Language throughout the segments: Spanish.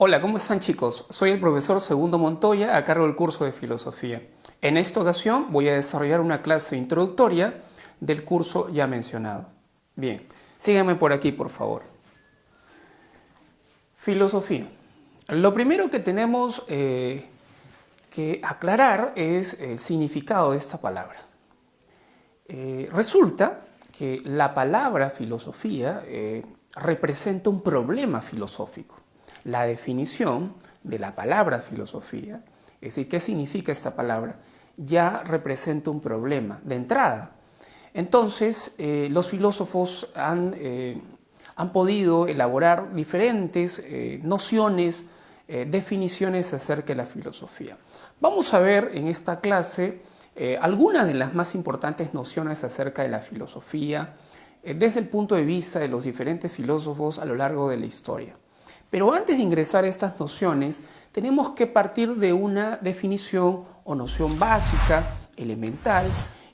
Hola, ¿cómo están chicos? Soy el profesor Segundo Montoya a cargo del curso de filosofía. En esta ocasión voy a desarrollar una clase introductoria del curso ya mencionado. Bien, síganme por aquí por favor. Filosofía. Lo primero que tenemos que aclarar es el significado de esta palabra. Resulta que la palabra filosofía representa un problema filosófico. La definición de la palabra filosofía, es decir, ¿qué significa esta palabra? Ya representa un problema de entrada. Entonces, los filósofos han podido elaborar diferentes nociones, definiciones acerca de la filosofía. Vamos a ver en esta clase algunas de las más importantes nociones acerca de la filosofía desde el punto de vista de los diferentes filósofos a lo largo de la historia. Pero antes de ingresar a estas nociones, tenemos que partir de una definición o noción básica, elemental,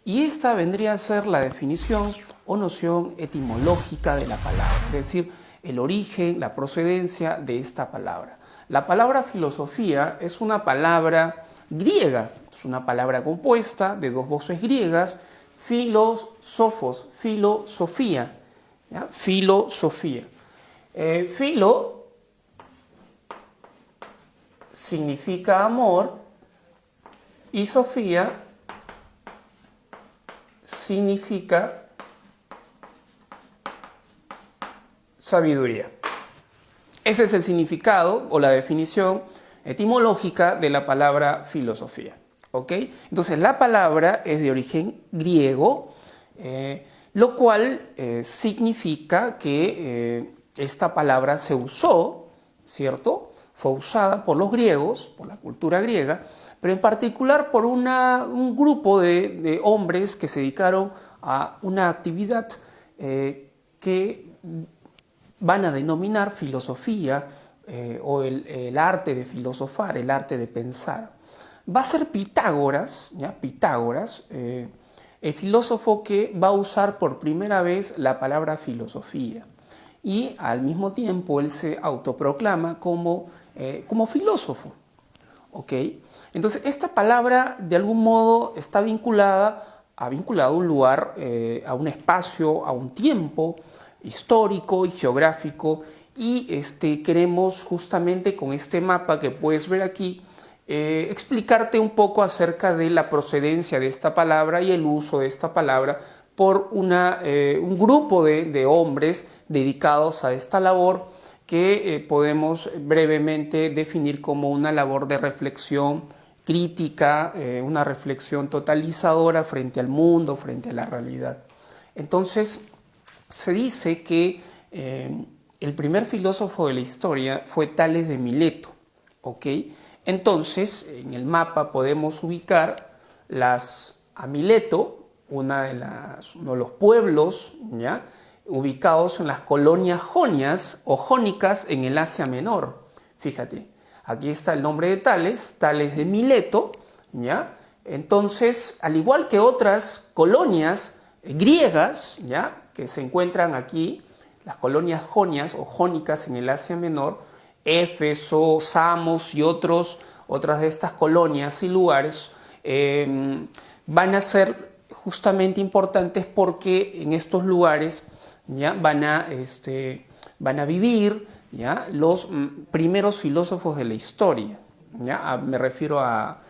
y esta vendría a ser la definición o noción etimológica de la palabra, es decir, el origen, la procedencia de esta palabra. La palabra filosofía es una palabra griega, es una palabra compuesta de dos voces griegas, filosofos, filosofía, ¿ya? Filosofía. Filo significa amor y Sofía significa sabiduría. Ese es el significado o la definición etimológica de la palabra filosofía. ¿Ok? Entonces la palabra es de origen griego, lo cual significa que esta palabra se usó, ¿cierto?, fue usada por los griegos, por la cultura griega, pero en particular por un grupo de hombres que se dedicaron a una actividad que van a denominar filosofía o el arte de filosofar, el arte de pensar. Va a ser Pitágoras, ¿ya? Pitágoras, el filósofo que va a usar por primera vez la palabra filosofía. Y al mismo tiempo él se autoproclama como filósofo. ¿Ok? Entonces esta palabra de algún modo está vinculada a un lugar, a un espacio, a un tiempo histórico y geográfico, y queremos justamente con este mapa que puedes ver aquí explicarte un poco acerca de la procedencia de esta palabra y el uso de esta palabra por un grupo de hombres dedicados a esta labor que podemos brevemente definir como una labor de reflexión crítica, una reflexión totalizadora frente al mundo, frente a la realidad. Entonces, se dice que el primer filósofo de la historia fue Tales de Mileto. ¿Ok? Entonces, en el mapa podemos ubicar a Mileto, uno de los pueblos, ¿ya?, ubicados en las colonias jonias o jónicas en el Asia Menor. Fíjate, aquí está el nombre de Tales de Mileto, ¿ya? Entonces, al igual que otras colonias griegas, ¿ya?, que se encuentran aquí, las colonias jonias o jónicas en el Asia Menor, Éfeso, Samos y otras de estas colonias y lugares van a ser justamente importantes porque en estos lugares ya van a vivir, ¿ya?, los primeros filósofos de la historia, ¿ya? Me refiero a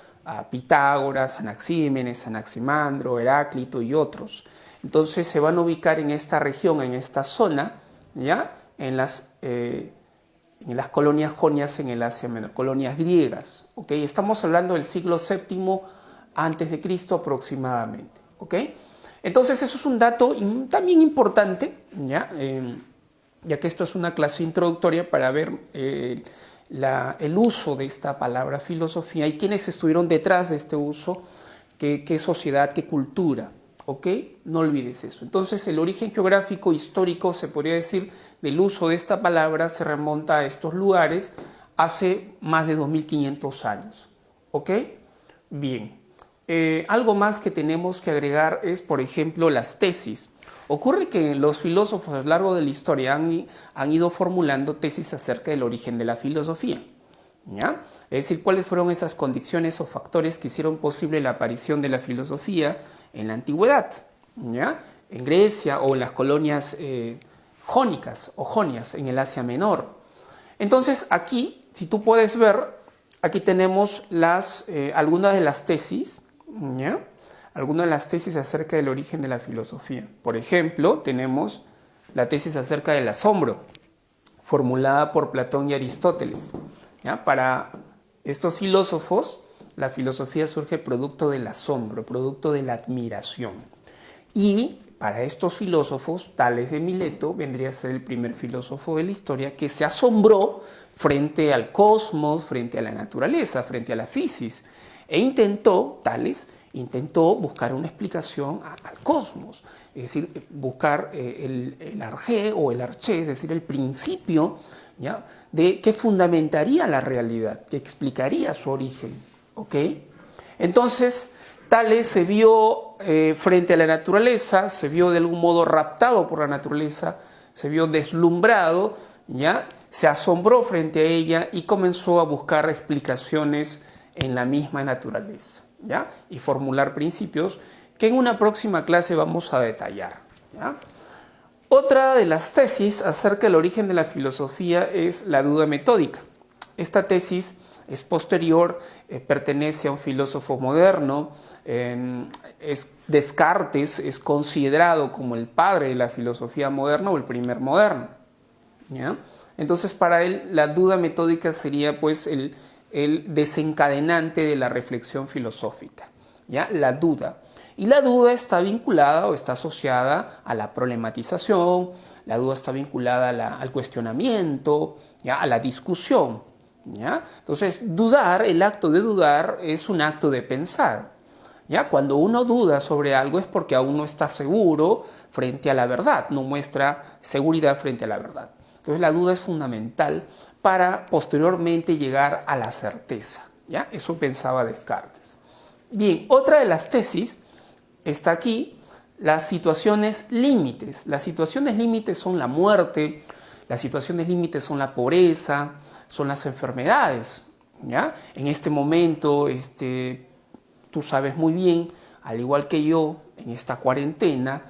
Pitágoras, Anaxímenes, Anaximandro, Heráclito y otros. Entonces se van a ubicar en esta región, en esta zona, ¿ya?, en las colonias jonias en el Asia Menor, colonias griegas. ¿Okay? Estamos hablando del siglo VII antes de Cristo aproximadamente. ¿Okay? Entonces eso es un dato también importante, ya que esto es una clase introductoria para ver el uso de esta palabra filosofía y quiénes estuvieron detrás de este uso, qué sociedad, qué cultura. ¿Ok? No olvides eso. Entonces el origen geográfico histórico, se podría decir, del uso de esta palabra se remonta a estos lugares hace más de 2500 años. ¿Ok? Bien. algo más que tenemos que agregar es, por ejemplo, las tesis. Ocurre que los filósofos a lo largo de la historia han ido formulando tesis acerca del origen de la filosofía, ¿ya? Es decir, cuáles fueron esas condiciones o factores que hicieron posible la aparición de la filosofía en la antigüedad, ¿ya? En Grecia o en las colonias jónicas o jonias en el Asia Menor. Entonces aquí, si tú puedes ver, aquí tenemos algunas de las tesis, ¿ya? Algunas de las tesis acerca del origen de la filosofía. Por ejemplo, tenemos la tesis acerca del asombro, formulada por Platón y Aristóteles, ¿ya? Para estos filósofos, la filosofía surge producto del asombro, producto de la admiración. Y para estos filósofos, Tales de Mileto vendría a ser el primer filósofo de la historia que se asombró frente al cosmos, frente a la naturaleza, frente a la fisis. E Tales intentó buscar una explicación al cosmos, es decir, buscar el arjé o el arché, es decir, el principio, ¿ya?, que fundamentaría la realidad, que explicaría su origen. ¿Ok? Entonces, Tales se vio frente a la naturaleza, se vio de algún modo raptado por la naturaleza, se vio deslumbrado, ¿ya? Se asombró frente a ella y comenzó a buscar explicaciones en la misma naturaleza, ¿ya? Y formular principios que en una próxima clase vamos a detallar, ¿ya? Otra de las tesis acerca del origen de la filosofía es la duda metódica. Esta tesis es posterior, pertenece a un filósofo moderno. Descartes es considerado como el padre de la filosofía moderna o el primer moderno, ¿ya? Entonces, para él la duda metódica sería pues el desencadenante de la reflexión filosófica, ¿ya? La duda. Y la duda está vinculada o está asociada a la problematización, la duda está vinculada al cuestionamiento, ¿ya?, a la discusión, ¿ya? Entonces, dudar, el acto de dudar es un acto de pensar, ¿ya? Cuando uno duda sobre algo es porque aún no está seguro frente a la verdad, no muestra seguridad frente a la verdad. Entonces, la duda es fundamental para posteriormente llegar a la certeza, ¿ya? Eso pensaba Descartes. Bien, otra de las tesis está aquí, las situaciones límites. Las situaciones límites son la muerte, las situaciones límites son la pobreza, son las enfermedades, ¿ya? En este momento, tú sabes muy bien, al igual que yo, en esta cuarentena,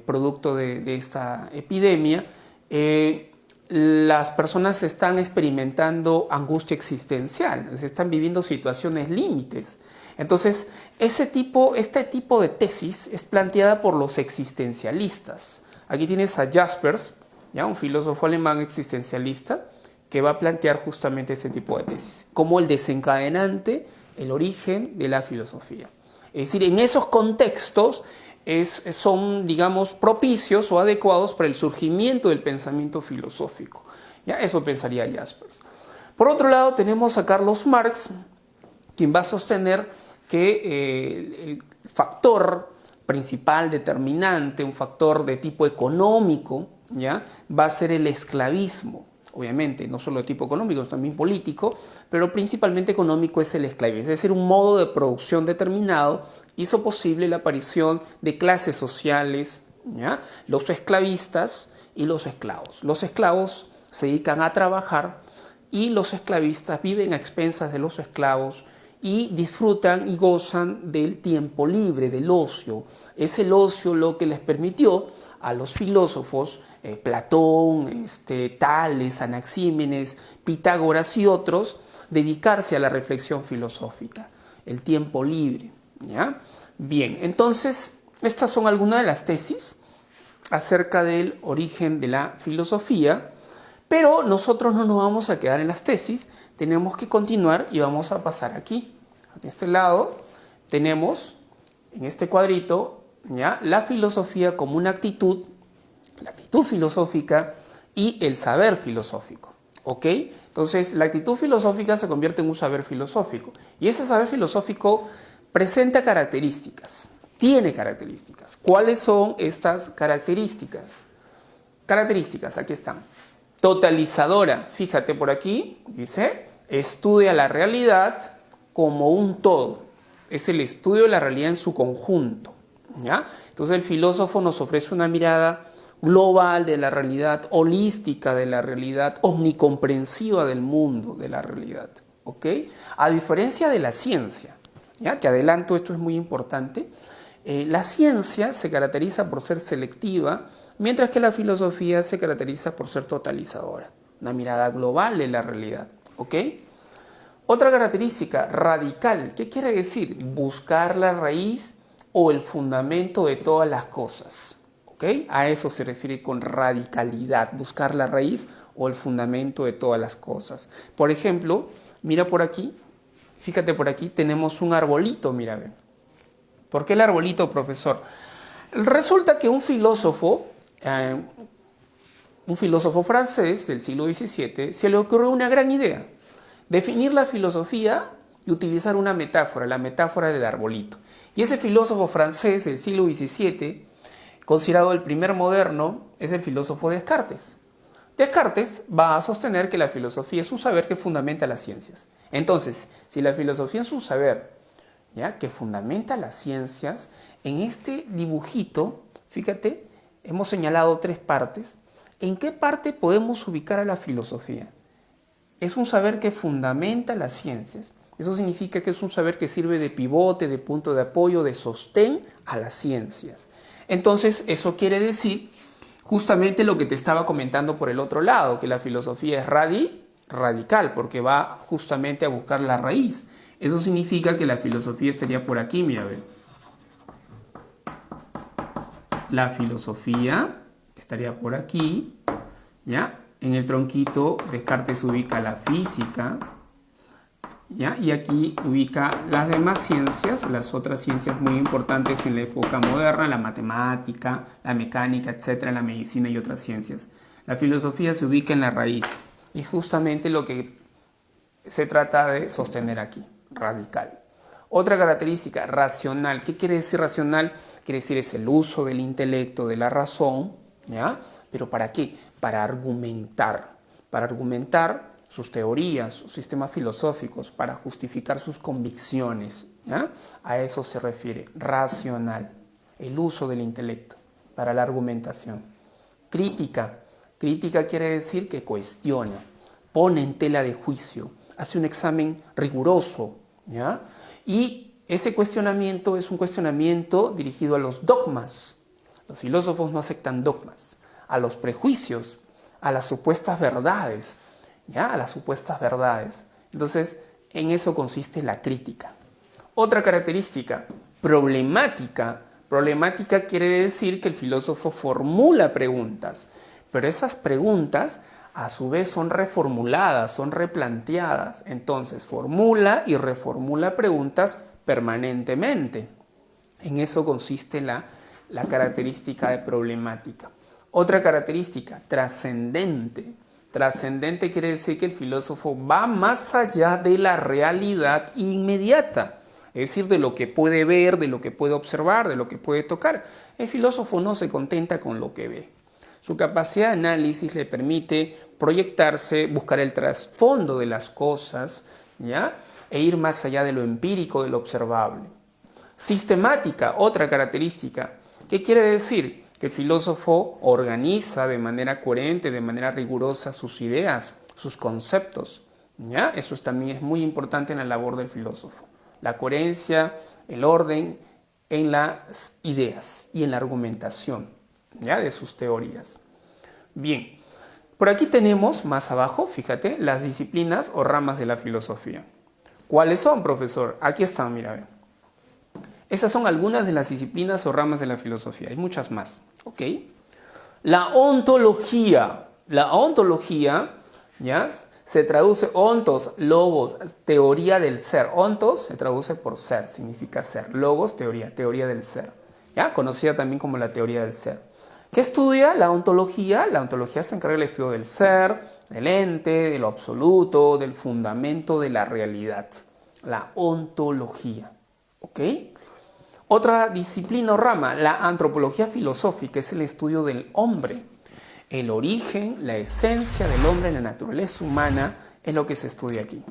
producto de esta epidemia, las personas están experimentando angustia existencial, están viviendo situaciones límites. Entonces, este tipo de tesis es planteada por los existencialistas. Aquí tienes a Jaspers, ¿ya?, un filósofo alemán existencialista, que va a plantear justamente este tipo de tesis, como el desencadenante, el origen de la filosofía. Es decir, en esos contextos son, digamos, propicios o adecuados para el surgimiento del pensamiento filosófico. ¿Ya? Eso pensaría Jaspers. Por otro lado, tenemos a Carlos Marx, quien va a sostener que el factor principal determinante, un factor de tipo económico, ¿ya?, va a ser el esclavismo. Obviamente, no solo de tipo económico, también político, pero principalmente económico es el esclavismo. Es decir, un modo de producción determinado hizo posible la aparición de clases sociales, ¿ya?, los esclavistas y los esclavos. Los esclavos se dedican a trabajar y los esclavistas viven a expensas de los esclavos y disfrutan y gozan del tiempo libre, del ocio. Es el ocio lo que les permitió a los filósofos, Platón, Tales, Anaxímenes, Pitágoras y otros, dedicarse a la reflexión filosófica, el tiempo libre, ¿ya? Bien, entonces, estas son algunas de las tesis acerca del origen de la filosofía, pero nosotros no nos vamos a quedar en las tesis, tenemos que continuar y vamos a pasar aquí. A este lado tenemos, en este cuadrito, ¿ya?, la filosofía como una actitud, la actitud filosófica y el saber filosófico. ¿Ok? Entonces, la actitud filosófica se convierte en un saber filosófico. Y ese saber filosófico presenta características, tiene características. ¿Cuáles son estas características? Características, aquí están. Totalizadora, fíjate por aquí, dice, estudia la realidad como un todo. es el estudio de la realidad en su conjunto, ¿ya? Entonces el filósofo nos ofrece una mirada global de la realidad, holística de la realidad, omnicomprensiva del mundo de la realidad, ¿ok? A diferencia de la ciencia, ¿ya? Te adelanto, esto es muy importante. La ciencia se caracteriza por ser selectiva, mientras que la filosofía se caracteriza por ser totalizadora, una mirada global de la realidad, ¿ok? Otra característica, radical. ¿Qué quiere decir? Buscar la raíz o el fundamento de todas las cosas, ¿ok? A eso se refiere con radicalidad, buscar la raíz o el fundamento de todas las cosas. Por ejemplo, mira por aquí, fíjate por aquí, tenemos un arbolito, mira, ven. ¿Por qué el arbolito, profesor? Resulta que un filósofo francés del siglo XVII se le ocurrió una gran idea: definir la filosofía y utilizar una metáfora, la metáfora del arbolito. Y ese filósofo francés del siglo XVII, considerado el primer moderno, es el filósofo Descartes. Descartes va a sostener que la filosofía es un saber que fundamenta las ciencias. Entonces, si la filosofía es un saber, ¿ya?, que fundamenta las ciencias, en este dibujito, fíjate, hemos señalado 3 partes. ¿En qué parte podemos ubicar a la filosofía? Es un saber que fundamenta las ciencias. Eso significa que es un saber que sirve de pivote, de punto de apoyo, de sostén a las ciencias. Entonces, eso quiere decir justamente lo que te estaba comentando por el otro lado, que la filosofía es radical, porque va justamente a buscar la raíz. Eso significa que la filosofía estaría por aquí, mira, a ver. La filosofía estaría por aquí, ¿ya? En el tronquito, Descartes ubica la física, ¿ya? Y aquí ubica las demás ciencias, las otras ciencias muy importantes en la época moderna, la matemática, la mecánica, etcétera, la medicina y otras ciencias. La filosofía se ubica en la raíz, y justamente lo que se trata de sostener aquí, radical. Otra característica, racional. ¿Qué quiere decir racional? Quiere decir es el uso del intelecto, de la razón, ¿ya? ¿Pero para qué? Para argumentar sus teorías, sus sistemas filosóficos, para justificar sus convicciones, ¿ya? A eso se refiere, racional, el uso del intelecto para la argumentación. Crítica quiere decir que cuestiona, pone en tela de juicio, hace un examen riguroso, ¿ya? Y ese cuestionamiento es un cuestionamiento dirigido a los dogmas. Los filósofos no aceptan dogmas, a los prejuicios, a las supuestas verdades, ¿ya? A las supuestas verdades. Entonces, en eso consiste la crítica. Otra característica, problemática. Problemática quiere decir que el filósofo formula preguntas, pero esas preguntas a su vez son reformuladas, son replanteadas. Entonces, formula y reformula preguntas permanentemente. En eso consiste la característica de problemática. Otra característica, trascendente. Trascendente quiere decir que el filósofo va más allá de la realidad inmediata, es decir, de lo que puede ver, de lo que puede observar, de lo que puede tocar. El filósofo no se contenta con lo que ve. Su capacidad de análisis le permite proyectarse, buscar el trasfondo de las cosas, ¿ya? E ir más allá de lo empírico, de lo observable. Sistemática, otra característica. ¿Qué quiere decir? Que el filósofo organiza de manera coherente, de manera rigurosa sus ideas, sus conceptos, ¿ya? Eso también es muy importante en la labor del filósofo. La coherencia, el orden en las ideas y en la argumentación, ¿ya?, de sus teorías. Bien, por aquí tenemos más abajo, fíjate, las disciplinas o ramas de la filosofía. ¿Cuáles son, profesor? Aquí están, mira. Esas son algunas de las disciplinas o ramas de la filosofía. Hay muchas más, ¿ok? La ontología. La ontología, ¿ya?, se traduce ontos, logos, teoría del ser. Ontos se traduce por ser, significa ser. Logos, teoría del ser, ¿ya? Conocida también como la teoría del ser. ¿Qué estudia la ontología? La ontología se encarga del estudio del ser, del ente, de lo absoluto, del fundamento de la realidad. La ontología, ¿ok? Otra disciplina o rama, la antropología filosófica, es el estudio del hombre. El origen, la esencia del hombre en la naturaleza humana es lo que se estudia aquí.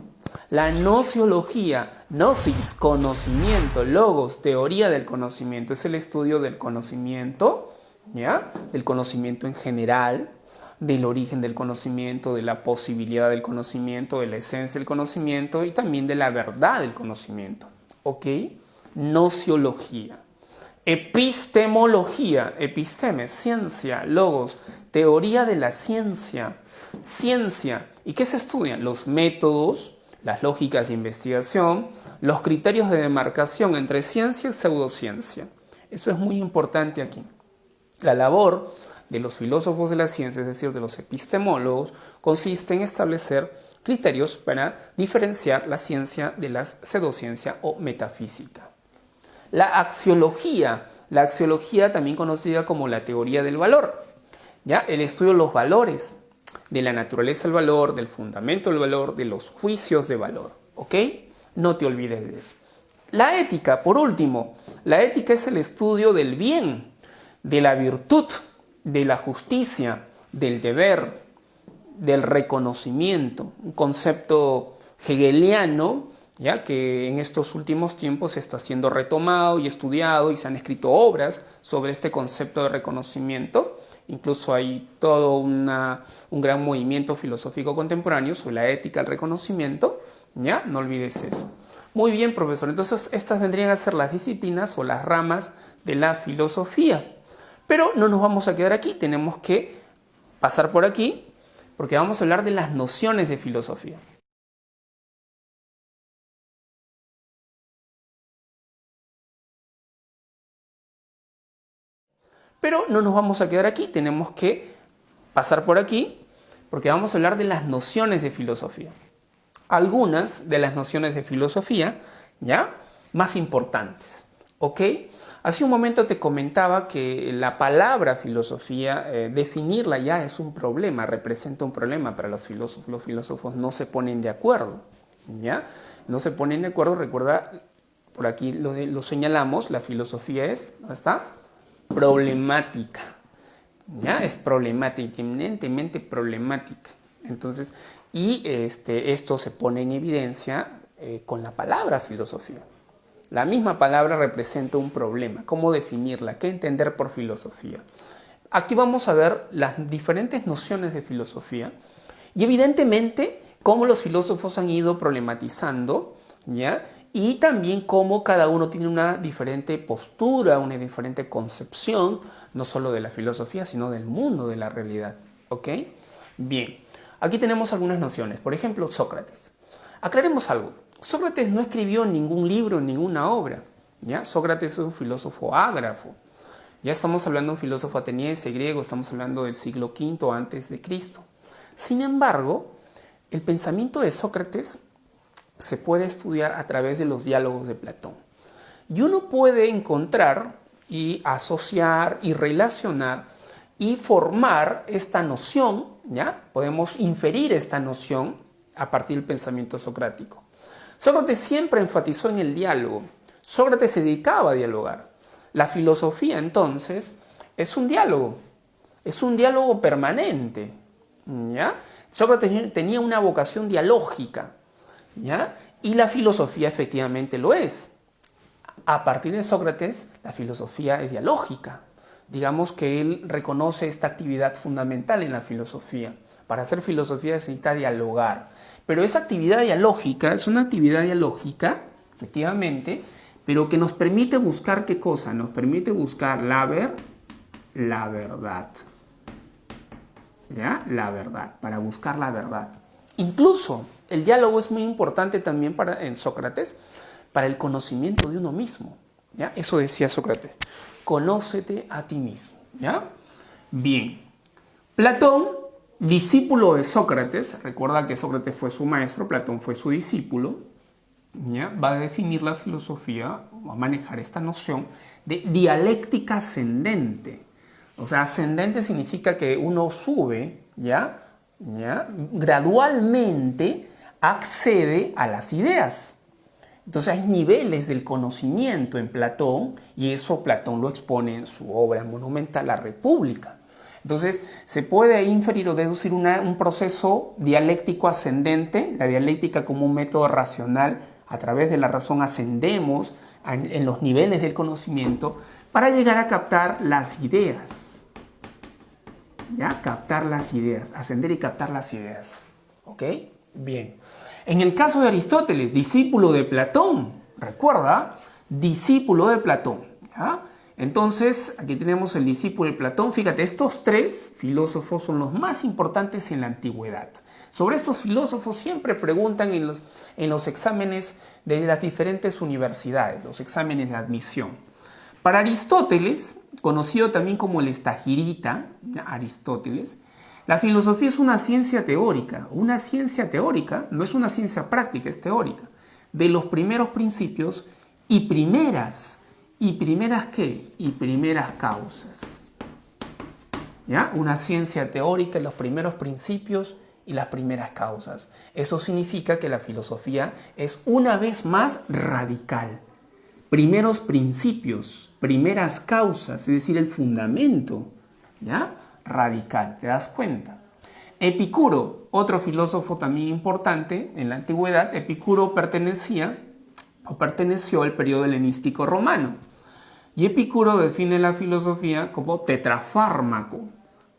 La nociología, gnosis, conocimiento, logos, teoría del conocimiento, es el estudio del conocimiento, ¿ya? Del conocimiento en general, del origen del conocimiento, de la posibilidad del conocimiento, de la esencia del conocimiento y también de la verdad del conocimiento. ¿Ok? Nociología. Epistemología, episteme, ciencia, logos, teoría de la ciencia. Ciencia. ¿Y qué se estudian? Los métodos, las lógicas de investigación, los criterios de demarcación entre ciencia y pseudociencia. Eso es muy importante aquí. La labor de los filósofos de la ciencia, es decir, de los epistemólogos, consiste en establecer criterios para diferenciar la ciencia de la pseudociencia o metafísica. La axiología también conocida como la teoría del valor, ¿ya? El estudio de los valores, de la naturaleza del valor, del fundamento del valor, de los juicios de valor, ¿ok? No te olvides de eso. La ética, por último, la ética es el estudio del bien, de la virtud, de la justicia, del deber, del reconocimiento, un concepto hegeliano, ya que en estos últimos tiempos está siendo retomado y estudiado y se han escrito obras sobre este concepto de reconocimiento. Incluso hay todo un gran movimiento filosófico contemporáneo sobre la ética del reconocimiento, ¿ya? No olvides eso. Muy bien, profesor. Entonces, estas vendrían a ser las disciplinas o las ramas de la filosofía. Pero no nos vamos a quedar aquí, tenemos que pasar por aquí, porque vamos a hablar de las nociones de filosofía. Pero no nos vamos a quedar aquí, tenemos que pasar por aquí, porque vamos a hablar de las nociones de filosofía. Algunas de las nociones de filosofía, ¿ya? Más importantes, ¿ok? Hace un momento te comentaba que la palabra filosofía, definirla ya es un problema, representa un problema para los filósofos. Los filósofos no se ponen de acuerdo, ¿ya? No se ponen de acuerdo, recuerda, por aquí lo señalamos, la filosofía es, ¿dónde está? Problemática, ¿ya? Es problemática, eminentemente problemática. Entonces, esto se pone en evidencia con la palabra filosofía. La misma palabra representa un problema. ¿Cómo definirla? ¿Qué entender por filosofía? Aquí vamos a ver las diferentes nociones de filosofía y evidentemente cómo los filósofos han ido problematizando, ¿ya? Y también cómo cada uno tiene una diferente postura, una diferente concepción, no solo de la filosofía, sino del mundo, de la realidad. ¿Ok? Bien, aquí tenemos algunas nociones. Por ejemplo, Sócrates. Aclaremos algo. Sócrates no escribió ningún libro, ninguna obra, ¿ya? Sócrates es un filósofo ágrafo. Ya estamos hablando de un filósofo ateniense, griego, estamos hablando del siglo V antes de Cristo. Sin embargo, el pensamiento de Sócrates se puede estudiar a través de los diálogos de Platón. Y uno puede encontrar y asociar y relacionar y formar esta noción, ¿ya? Podemos inferir esta noción a partir del pensamiento socrático. Sócrates siempre enfatizó en el diálogo. Sócrates se dedicaba a dialogar. La filosofía, entonces, es un diálogo permanente, ¿ya? Sócrates tenía una vocación dialógica, ¿ya? Y la filosofía efectivamente lo es. A partir de Sócrates, la filosofía es dialógica. Digamos que él reconoce esta actividad fundamental en la filosofía. Para hacer filosofía se necesita dialogar. Pero esa actividad dialógica es una actividad dialógica, efectivamente, pero que nos permite buscar ¿qué cosa? Nos permite buscar la verdad. ¿Ya? La verdad, para buscar la verdad. Incluso el diálogo es muy importante también en Sócrates para el conocimiento de uno mismo. ¿Ya? Eso decía Sócrates. Conócete a ti mismo. ¿Ya? Bien. Platón, discípulo de Sócrates, recuerda que Sócrates fue su maestro, Platón fue su discípulo, ¿ya? Va a definir la filosofía, va a manejar esta noción de dialéctica ascendente. O sea, ascendente significa que uno sube, ¿ya? Gradualmente accede a las ideas. Entonces hay niveles del conocimiento en Platón y eso Platón lo expone en su obra monumental La República. Entonces, se puede inferir o deducir un proceso dialéctico ascendente, la dialéctica como un método racional. A través de la razón ascendemos en los niveles del conocimiento para llegar a captar las ideas. ¿Ya? Captar las ideas, ascender y captar las ideas. ¿Ok? Bien. En el caso de Aristóteles, discípulo de Platón, recuerda, discípulo de Platón. ¿Ya? Entonces, aquí tenemos el discípulo de Platón. Fíjate, estos tres filósofos son los más importantes en la antigüedad. Sobre estos filósofos siempre preguntan en los exámenes de las diferentes universidades, los exámenes de admisión. Para Aristóteles, conocido también como el estagirita, Aristóteles, la filosofía es una ciencia teórica. Una ciencia teórica no es una ciencia práctica, es teórica. De los primeros principios y primeras ¿qué? Y primeras causas. ¿Ya? Una ciencia teórica, los primeros principios y las primeras causas. Eso significa que la filosofía es una vez más radical. Primeros principios, primeras causas, es decir, el fundamento, ¿ya? Radical, ¿te das cuenta? Epicuro, otro filósofo también importante en la antigüedad. Epicuro perteneció al periodo helenístico romano. Y Epicuro define la filosofía como tetrafármaco.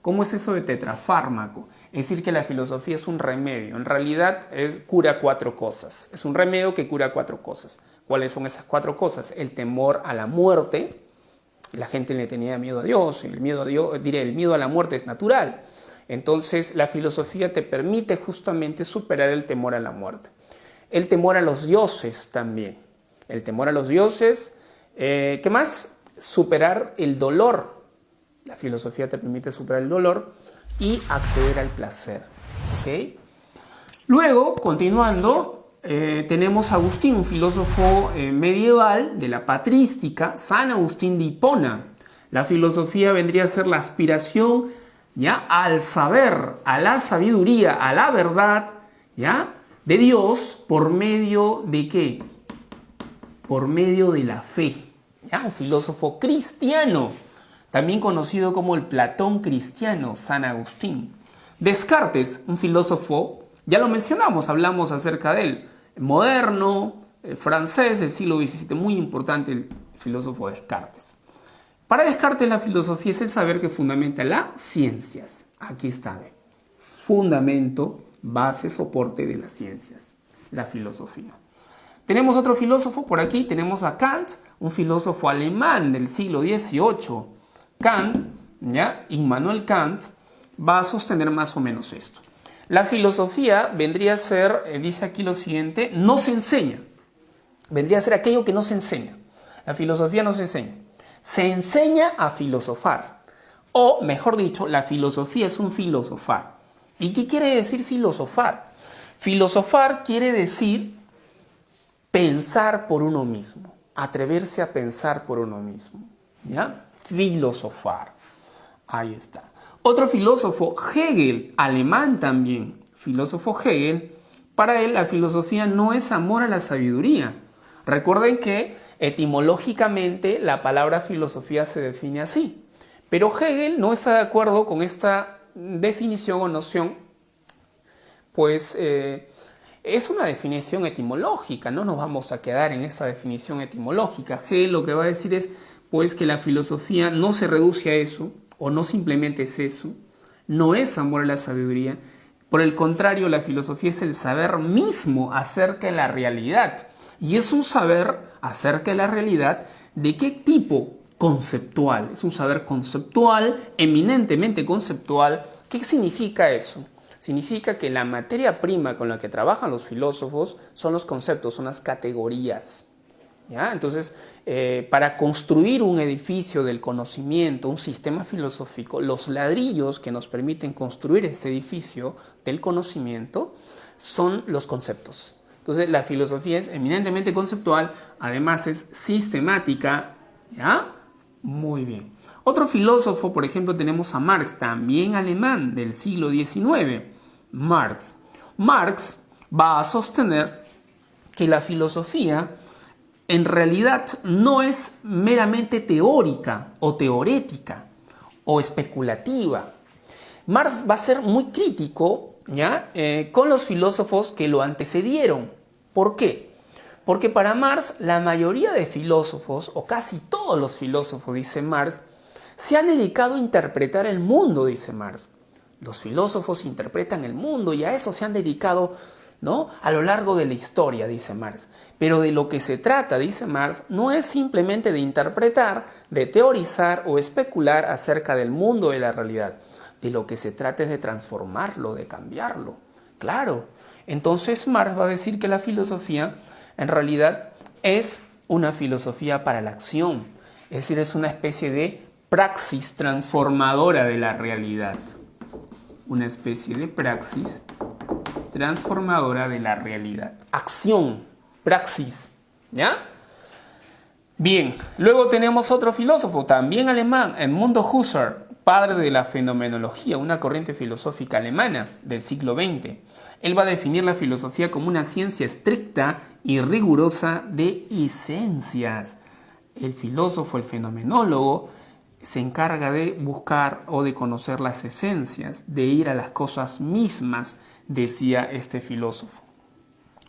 ¿Cómo es eso de tetrafármaco? Es decir, que la filosofía es un remedio. En realidad cura 4 cosas. Es un remedio que cura 4 cosas. ¿Cuáles son esas 4 cosas? El temor a la muerte. La gente le tenía miedo a Dios. El miedo a la muerte es natural. Entonces, la filosofía te permite justamente superar el temor a la muerte. El temor a los dioses también. El temor a los dioses. ¿Qué más? Superar el dolor. La filosofía te permite superar el dolor y acceder al placer. ¿Okay? Luego, continuando, tenemos a Agustín, un filósofo medieval de la patrística, San Agustín de Hipona. La filosofía vendría a ser la aspiración, ¿ya?, al saber, a la sabiduría, a la verdad, ¿ya?, de Dios por medio de ¿qué? Por medio de la fe. ¿Ya? Un filósofo cristiano, también conocido como el Platón cristiano, San Agustín. Descartes, un filósofo, ya lo mencionamos, hablamos acerca de él, moderno, francés del siglo XVII, muy importante el filósofo Descartes. Para Descartes la filosofía es el saber que fundamenta las ciencias. Aquí está, fundamento, base, soporte de las ciencias, la filosofía. Tenemos otro filósofo por aquí, tenemos a Kant, un filósofo alemán del siglo XVIII. Kant, ¿ya? Immanuel Kant, va a sostener más o menos esto. La filosofía vendría a ser, dice aquí lo siguiente, no se enseña. Vendría a ser aquello que no se enseña. La filosofía no se enseña. Se enseña a filosofar. O, mejor dicho, la filosofía es un filosofar. ¿Y qué quiere decir filosofar? Filosofar quiere decir pensar por uno mismo, atreverse a pensar por uno mismo, ¿ya? Filosofar. Ahí está. Otro filósofo, Hegel, alemán también, filósofo Hegel, para él la filosofía no es amor a la sabiduría. Recuerden que etimológicamente la palabra filosofía se define así, pero Hegel no está de acuerdo con esta definición o noción, pues es una definición etimológica, no nos vamos a quedar en esa definición etimológica. Hegel lo que va a decir es pues que la filosofía no se reduce a eso, o no simplemente es eso, no es amor a la sabiduría. Por el contrario, la filosofía es el saber mismo acerca de la realidad. Y es un saber acerca de la realidad, ¿de qué tipo? Conceptual. Es un saber conceptual, eminentemente conceptual. ¿Qué significa eso? Significa que la materia prima con la que trabajan los filósofos son los conceptos, son las categorías. ¿Ya? Entonces, para construir un edificio del conocimiento, un sistema filosófico, los ladrillos que nos permiten construir este edificio del conocimiento son los conceptos. Entonces, la filosofía es eminentemente conceptual, además es sistemática. ¿Ya? Muy bien. Otro filósofo, por ejemplo, tenemos a Marx, también alemán, del siglo XIX. Marx va a sostener que la filosofía en realidad no es meramente teórica o teorética o especulativa, Marx va a ser muy crítico, ¿ya? Con los filósofos que lo antecedieron. ¿Por qué? Porque para Marx la mayoría de filósofos, o casi todos los filósofos, dice Marx, se han dedicado a interpretar el mundo, dice Marx. Los filósofos interpretan el mundo y a eso se han dedicado, ¿no?, a lo largo de la historia, dice Marx. Pero de lo que se trata, dice Marx, no es simplemente de interpretar, de teorizar o especular acerca del mundo de la realidad. De lo que se trata es de transformarlo, de cambiarlo. Claro. Entonces Marx va a decir que la filosofía en realidad es una filosofía para la acción. Es decir, es una especie de praxis transformadora de la realidad. Una especie de praxis transformadora de la realidad. Acción, praxis, ¿ya? Bien, luego tenemos otro filósofo, también alemán, Edmund Husserl, padre de la fenomenología, una corriente filosófica alemana del siglo XX. Él va a definir la filosofía como una ciencia estricta y rigurosa de esencias. El filósofo, el fenomenólogo, se encarga de buscar o de conocer las esencias, de ir a las cosas mismas, decía este filósofo.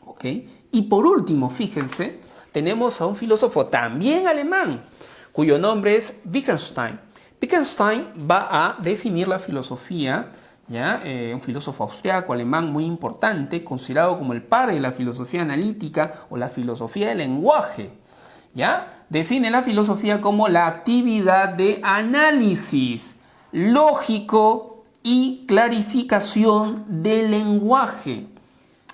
¿Ok? Y por último, fíjense, tenemos a un filósofo también alemán, cuyo nombre es Wittgenstein. Wittgenstein va a definir la filosofía, ¿ya? Un filósofo austriaco, alemán muy importante, considerado como el padre de la filosofía analítica o la filosofía del lenguaje. ¿Ya? Define la filosofía como la actividad de análisis lógico y clarificación del lenguaje.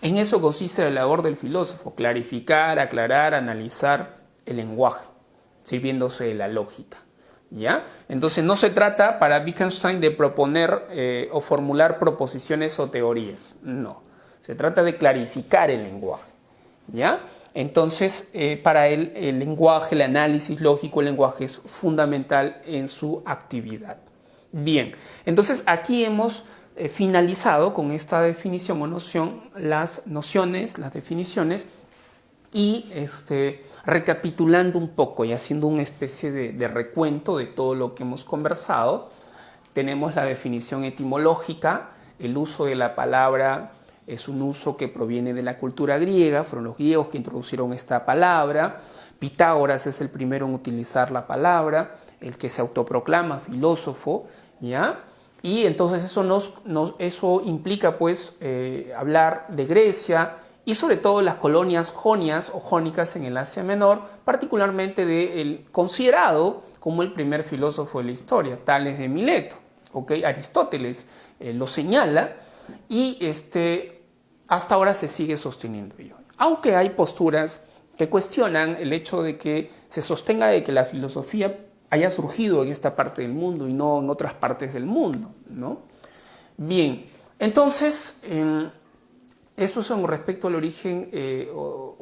En eso consiste la labor del filósofo: clarificar, aclarar, analizar el lenguaje, sirviéndose de la lógica. ¿Ya? Entonces no se trata para Wittgenstein de proponer o formular proposiciones o teorías. No, se trata de clarificar el lenguaje. ¿Ya? Entonces, para él, el lenguaje, el análisis lógico del lenguaje es fundamental en su actividad. Bien, entonces aquí hemos finalizado con esta definición o noción, las nociones, las definiciones, y recapitulando un poco y haciendo una especie de recuento de todo lo que hemos conversado. Tenemos la definición etimológica. El uso de la palabra es un uso que proviene de la cultura griega, fueron los griegos que introducieron esta palabra. Pitágoras es el primero en utilizar la palabra, el que se autoproclama filósofo, ¿ya? Y entonces eso implica pues hablar de Grecia y sobre todo las colonias jonias o jónicas en el Asia Menor, particularmente del considerado como el primer filósofo de la historia, Tales de Mileto. ¿Okay? Aristóteles lo señala y hasta ahora se sigue sosteniendo ello. Aunque hay posturas que cuestionan el hecho de que se sostenga de que la filosofía haya surgido en esta parte del mundo y no en otras partes del mundo, ¿no? Bien, entonces, eso es con respecto al origen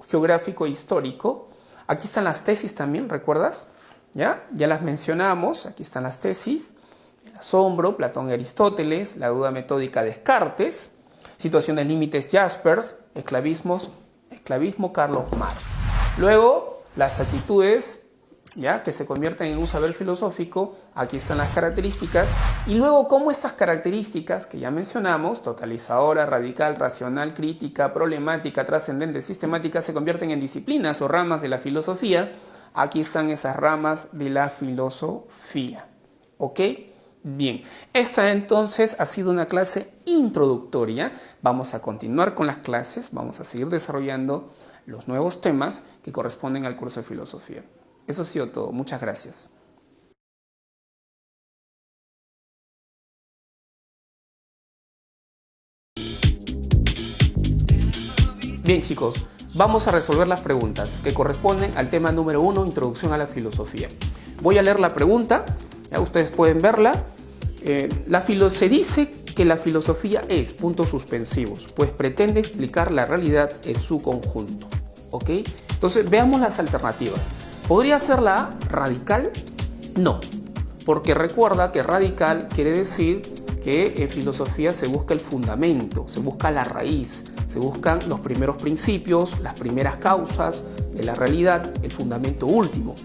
geográfico e histórico. Aquí están las tesis también, ¿recuerdas? ¿Ya? Ya las mencionamos, aquí están las tesis. El asombro, Platón y Aristóteles, la duda metódica, Descartes, situaciones límites, Jaspers, esclavismo, Karl Marx. Luego, las actitudes, ¿ya?, que se convierten en un saber filosófico. Aquí están las características. Y luego, cómo estas características que ya mencionamos, totalizadora, radical, racional, crítica, problemática, trascendente, sistemática, se convierten en disciplinas o ramas de la filosofía. Aquí están esas ramas de la filosofía. ¿Ok? Bien, esta entonces ha sido una clase introductoria. Vamos a continuar con las clases, vamos a seguir desarrollando los nuevos temas que corresponden al curso de filosofía. Eso ha sido todo. Muchas gracias. Bien, chicos, vamos a resolver las preguntas que corresponden al tema número 1, Introducción a la Filosofía. Voy a leer la pregunta, ya ustedes pueden verla. Se dice que la filosofía es, puntos suspensivos, pues pretende explicar la realidad en su conjunto. ¿Ok? Entonces, veamos las alternativas. ¿Podría ser la A, radical? No, porque recuerda que radical quiere decir que en filosofía se busca el fundamento, se busca la raíz, se buscan los primeros principios, las primeras causas de la realidad, el fundamento último.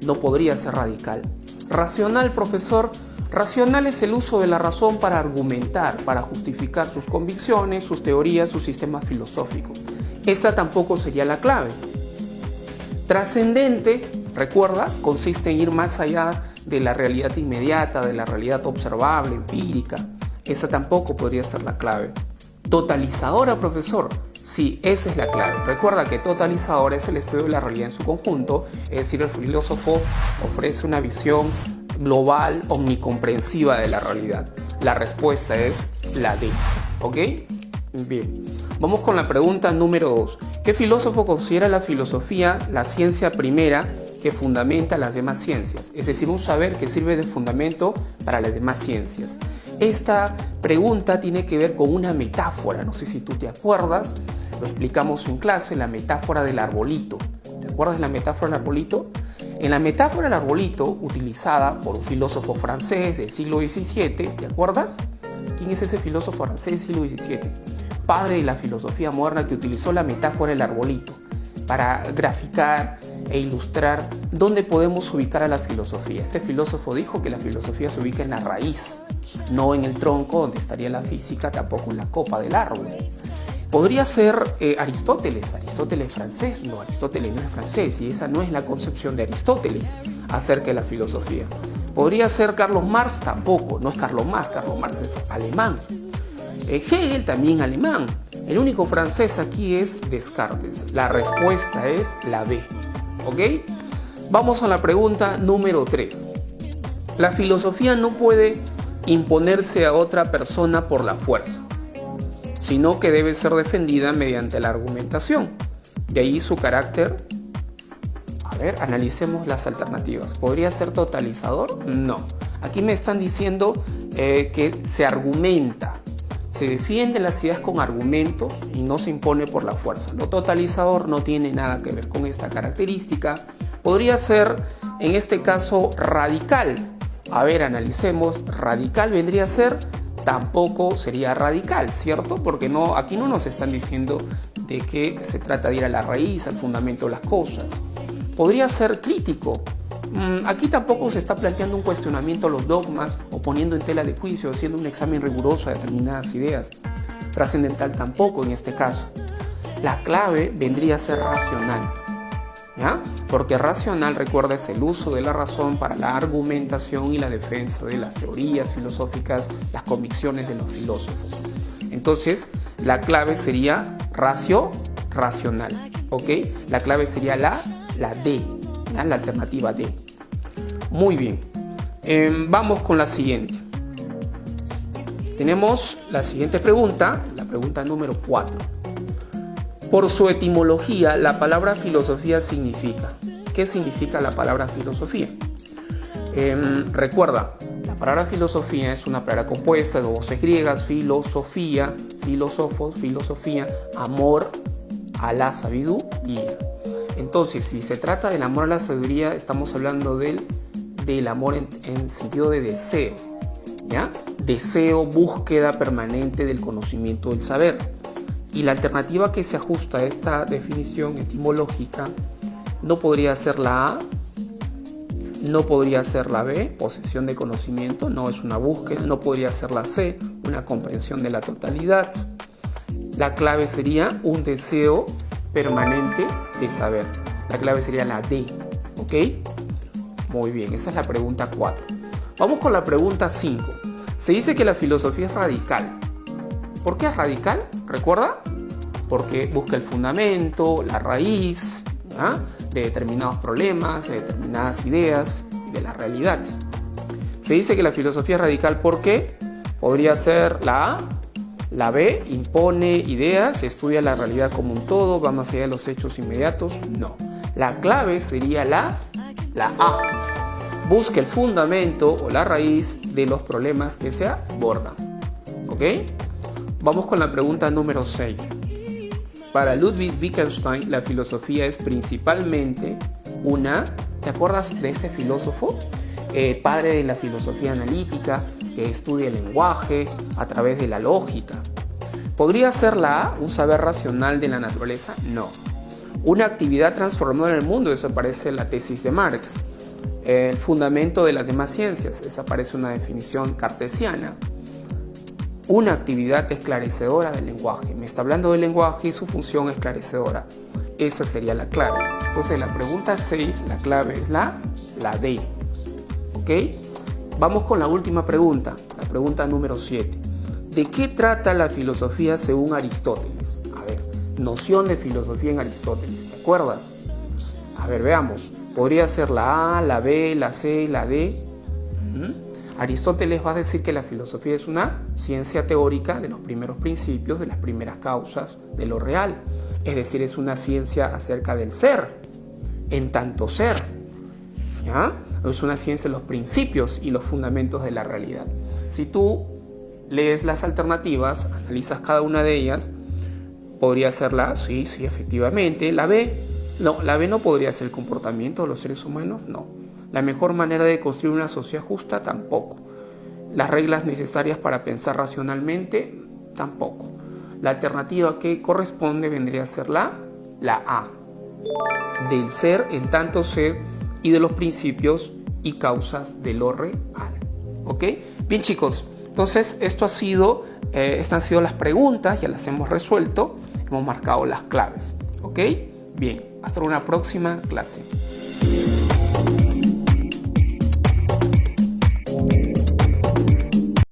No podría ser radical. Racional, profesor, Racional es el uso de la razón para argumentar, para justificar sus convicciones, sus teorías, sus sistemas filosóficos. Esa tampoco sería la clave. Trascendente, ¿recuerdas? Consiste en ir más allá de la realidad inmediata, de la realidad observable, empírica. Esa tampoco podría ser la clave. Totalizadora, profesor. Sí, esa es la clave. Recuerda que totalizadora es el estudio de la realidad en su conjunto, es decir, el filósofo ofrece una visión global, omnicomprensiva de la realidad. La respuesta es la D. ¿Ok? Bien. Vamos con la pregunta número 2. ¿Qué filósofo considera la filosofía la ciencia primera que fundamenta las demás ciencias? Es decir, un saber que sirve de fundamento para las demás ciencias. Esta pregunta tiene que ver con una metáfora. No sé si tú te acuerdas, lo explicamos en clase, la metáfora del arbolito. ¿Te acuerdas de la metáfora del arbolito? En la metáfora del arbolito, utilizada por un filósofo francés del siglo XVII, ¿te acuerdas? ¿Quién es ese filósofo francés del siglo XVII? Padre de la filosofía moderna, que utilizó la metáfora del arbolito para graficar e ilustrar dónde podemos ubicar a la filosofía. Este filósofo dijo que la filosofía se ubica en la raíz, no en el tronco donde estaría la física, tampoco en la copa del árbol. Podría ser Aristóteles francés. No, Aristóteles no es francés y esa no es la concepción de Aristóteles acerca de la filosofía. Podría ser Carlos Marx, tampoco, no es Carlos Marx es alemán. Hegel también alemán. El único francés aquí es Descartes. La respuesta es la B. ¿Ok? Vamos a la pregunta número 3. La filosofía no puede imponerse a otra persona por la fuerza, sino que debe ser defendida mediante la argumentación. De ahí su carácter. A ver, analicemos las alternativas. ¿Podría ser totalizador? No. Aquí me están diciendo que se argumenta. Se defienden las ideas con argumentos y no se impone por la fuerza. Lo totalizador no tiene nada que ver con esta característica. Podría ser, en este caso, radical. A ver, analicemos. Radical vendría a ser, tampoco sería radical, ¿cierto? Porque aquí no nos están diciendo de que se trata de ir a la raíz, al fundamento de las cosas. Podría ser crítico. Aquí tampoco se está planteando un cuestionamiento a los dogmas o poniendo en tela de juicio, haciendo un examen riguroso de determinadas ideas. Trascendental tampoco en este caso. La clave vendría a ser racional, ¿ya? Porque racional, recuerda, es el uso de la razón para la argumentación y la defensa de las teorías filosóficas, las convicciones de los filósofos. Entonces, la clave sería racional, ¿ok? La clave sería la D, ¿ya? La alternativa D. Muy bien. Vamos con la siguiente. Tenemos la siguiente pregunta, la pregunta número 4. Por su etimología, la palabra filosofía significa. ¿Qué significa la palabra filosofía? Recuerda, la palabra filosofía es una palabra compuesta de voces griegas, filosofía, filósofos, filosofía, amor a la sabiduría. Entonces, si se trata del amor a la sabiduría, estamos hablando del amor en sentido de deseo, ¿ya? Deseo, búsqueda permanente del conocimiento del saber. Y la alternativa que se ajusta a esta definición etimológica no podría ser la A, no podría ser la B, posesión de conocimiento, no es una búsqueda, no podría ser la C, una comprensión de la totalidad. La clave sería un deseo permanente de saber. La clave sería la D, ¿ok? Muy bien, esa es la pregunta 4. Vamos con la pregunta 5. Se dice que la filosofía es radical. ¿Por qué es radical? ¿Recuerda? Porque busca el fundamento, la raíz, ¿ah? De determinados problemas, de determinadas ideas y de la realidad. Se dice que la filosofía es radical porque podría ser la A, la B, impone ideas, estudia la realidad como un todo, va más allá de los hechos inmediatos. No. La clave sería la A. Busca el fundamento o la raíz de los problemas que se abordan. ¿Ok? Vamos con la pregunta número 6. Para Ludwig Wittgenstein, la filosofía es principalmente ¿te acuerdas de este filósofo? Padre de la filosofía analítica, que estudia el lenguaje a través de la lógica. ¿Podría ser la A, un saber racional de la naturaleza? No. Una actividad transformadora en el mundo, eso parece la tesis de Marx. el fundamento de las demás ciencias. Esa parece una definición cartesiana. Una actividad esclarecedora del lenguaje. Me está hablando del lenguaje y su función esclarecedora. Esa sería la clave. Entonces la pregunta 6, la clave es la D. ¿Ok? Vamos con la última pregunta, la pregunta número 7. ¿De qué trata la filosofía según Aristóteles? A ver, noción de filosofía en Aristóteles, ¿te acuerdas? A ver, veamos. Podría ser la A, la B, la C y la D. Aristóteles va a decir que la filosofía es una ciencia teórica de los primeros principios, de las primeras causas de lo real. Es decir, es una ciencia acerca del ser, en tanto ser. ¿Ya? Es una ciencia de los principios y los fundamentos de la realidad. Si tú lees las alternativas, analizas cada una de ellas, podría ser la sí, efectivamente. La B, no, la B no podría ser el comportamiento de los seres humanos, no. La mejor manera de construir una sociedad justa, tampoco. Las reglas necesarias para pensar racionalmente, tampoco. La alternativa que corresponde vendría a ser la A, del ser en tanto ser y de los principios y causas de lo real. ¿Ok? Bien, chicos, entonces estas han sido las preguntas, ya las hemos resuelto, hemos marcado las claves. ¿Ok? Bien, hasta una próxima clase.